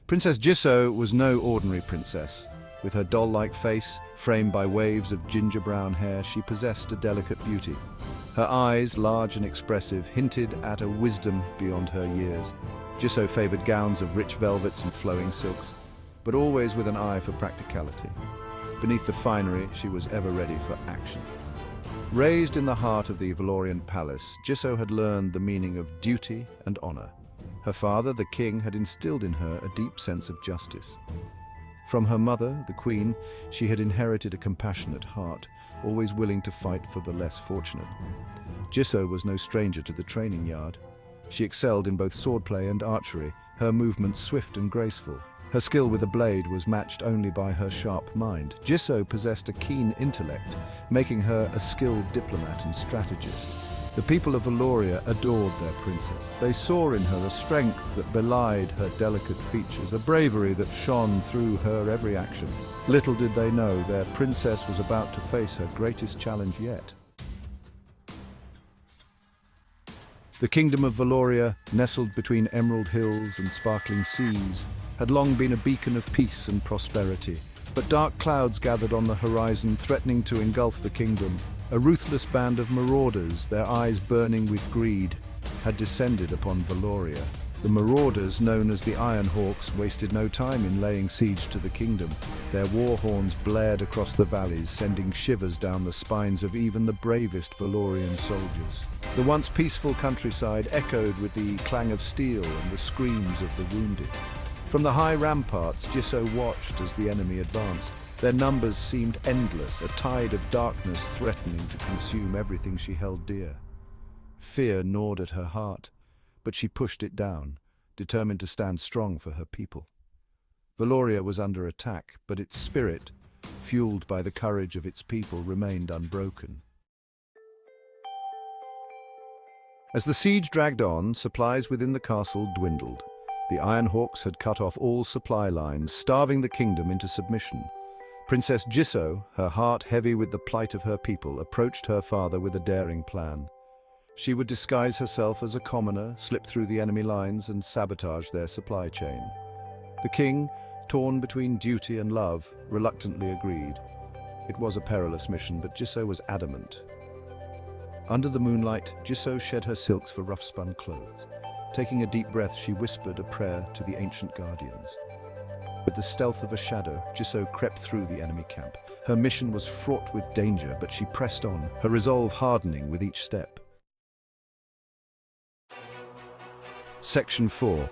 Princess Jisso was no ordinary princess. With her doll-like face, framed by waves of ginger-brown hair, she possessed a delicate beauty. Her eyes, large and expressive, hinted at a wisdom beyond her years. Jisso favored gowns of rich velvets and flowing silks, but always with an eye for practicality. Beneath the finery, she was ever ready for action. Raised in the heart of the Valorian palace, Jisso had learned the meaning of duty and honor. Her father, the king, had instilled in her a deep sense of justice. From her mother, the queen, she had inherited a compassionate heart, always willing to fight for the less fortunate. Jisso was no stranger to the training yard. She excelled in both swordplay and archery, her movements swift and graceful. Her skill with a blade was matched only by her sharp mind. Jisso possessed a keen intellect, making her a skilled diplomat and strategist. The people of Valoria adored their princess. They saw in her a strength that belied her delicate features, a bravery that shone through her every action. Little did they know their princess was about to face her greatest challenge yet. The kingdom of Valoria, nestled between emerald hills and sparkling seas, had long been a beacon of peace and prosperity. But dark clouds gathered on the horizon, threatening to engulf the kingdom. A ruthless band of marauders, their eyes burning with greed, had descended upon Valoria. The marauders, known as the Iron Hawks, wasted no time in laying siege to the kingdom. Their war horns blared across the valleys, sending shivers down the spines of even the bravest Valorian soldiers. The once peaceful countryside echoed with the clang of steel and the screams of the wounded. From the high ramparts, Jisso watched as the enemy advanced. Their numbers seemed endless, a tide of darkness threatening to consume everything she held dear. Fear gnawed at her heart, but she pushed it down, determined to stand strong for her people. Valoria was under attack, but its spirit, fueled by the courage of its people, remained unbroken. As the siege dragged on, supplies within the castle dwindled. The Iron Hawks had cut off all supply lines, starving the kingdom into submission. Princess Jisso, her heart heavy with the plight of her people, approached her father with a daring plan. She would disguise herself as a commoner, slip through the enemy lines, and sabotage their supply chain. The king, torn between duty and love, reluctantly agreed. It was a perilous mission, but Jisso was adamant. Under the moonlight, Jisso shed her silks for rough-spun clothes. Taking a deep breath, she whispered a prayer to the ancient guardians. With the stealth of a shadow, Jisso crept through the enemy camp. Her mission was fraught with danger, but she pressed on, her resolve hardening with each step. Section 4.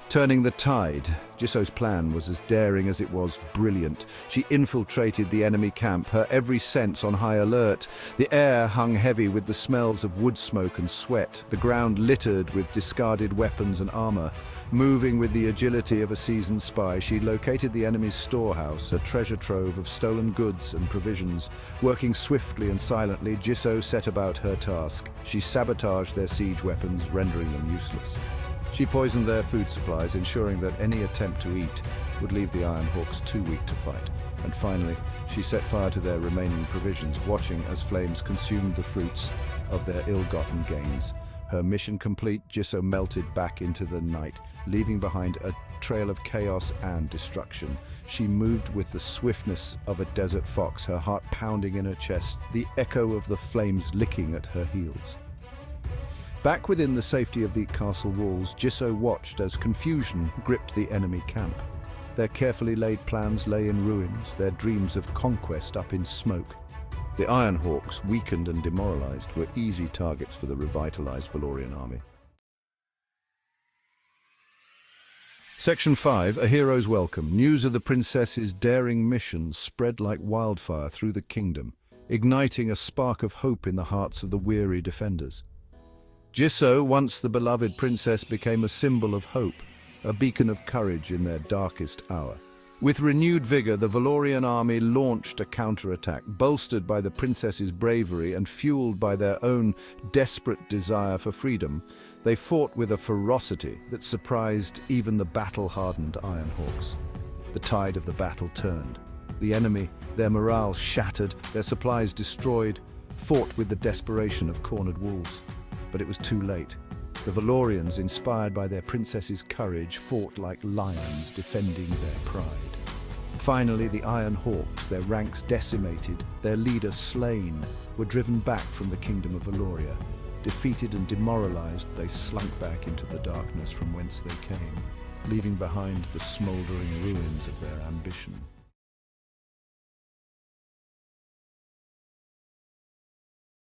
Turning the tide. Jisso's plan was as daring as it was brilliant. She infiltrated the enemy camp, her every sense on high alert. The air hung heavy with the smells of wood smoke and sweat, the ground littered with discarded weapons and armor. Moving with the agility of a seasoned spy, she located the enemy's storehouse, a treasure trove of stolen goods and provisions. Working swiftly and silently, Jisso set about her task. She sabotaged their siege weapons, rendering them useless. She poisoned their food supplies, ensuring that any attempt to eat would leave the Iron Hawks too weak to fight. And finally, she set fire to their remaining provisions, watching as flames consumed the fruits of their ill-gotten gains. Her mission complete, Jisso melted back into the night, leaving behind a trail of chaos and destruction. She moved with the swiftness of a desert fox, her heart pounding in her chest, the echo of the flames licking at her heels. Back within the safety of the castle walls, Jisso watched as confusion gripped the enemy camp. Their carefully laid plans lay in ruins, their dreams of conquest up in smoke. The Iron Hawks, weakened and demoralized, were easy targets for the revitalized Valorian army. Section 5, A Hero's Welcome. News of the princess's daring mission spread like wildfire through the kingdom, igniting a spark of hope in the hearts of the weary defenders. Jisso, once the beloved princess, became a symbol of hope, a beacon of courage in their darkest hour. With renewed vigor, the Valorian army launched a counterattack, bolstered by the princess's bravery and fueled by their own desperate desire for freedom. They fought with a ferocity that surprised even the battle-hardened Iron Hawks. The tide of the battle turned. The enemy, their morale shattered, their supplies destroyed, fought with the desperation of cornered wolves. But it was too late. The Valorians, inspired by their princess's courage, fought like lions, defending their pride. Finally, the Iron Hawks, their ranks decimated, their leader slain, were driven back from the kingdom of Valoria. Defeated and demoralized, they slunk back into the darkness from whence they came, leaving behind the smoldering ruins of their ambition.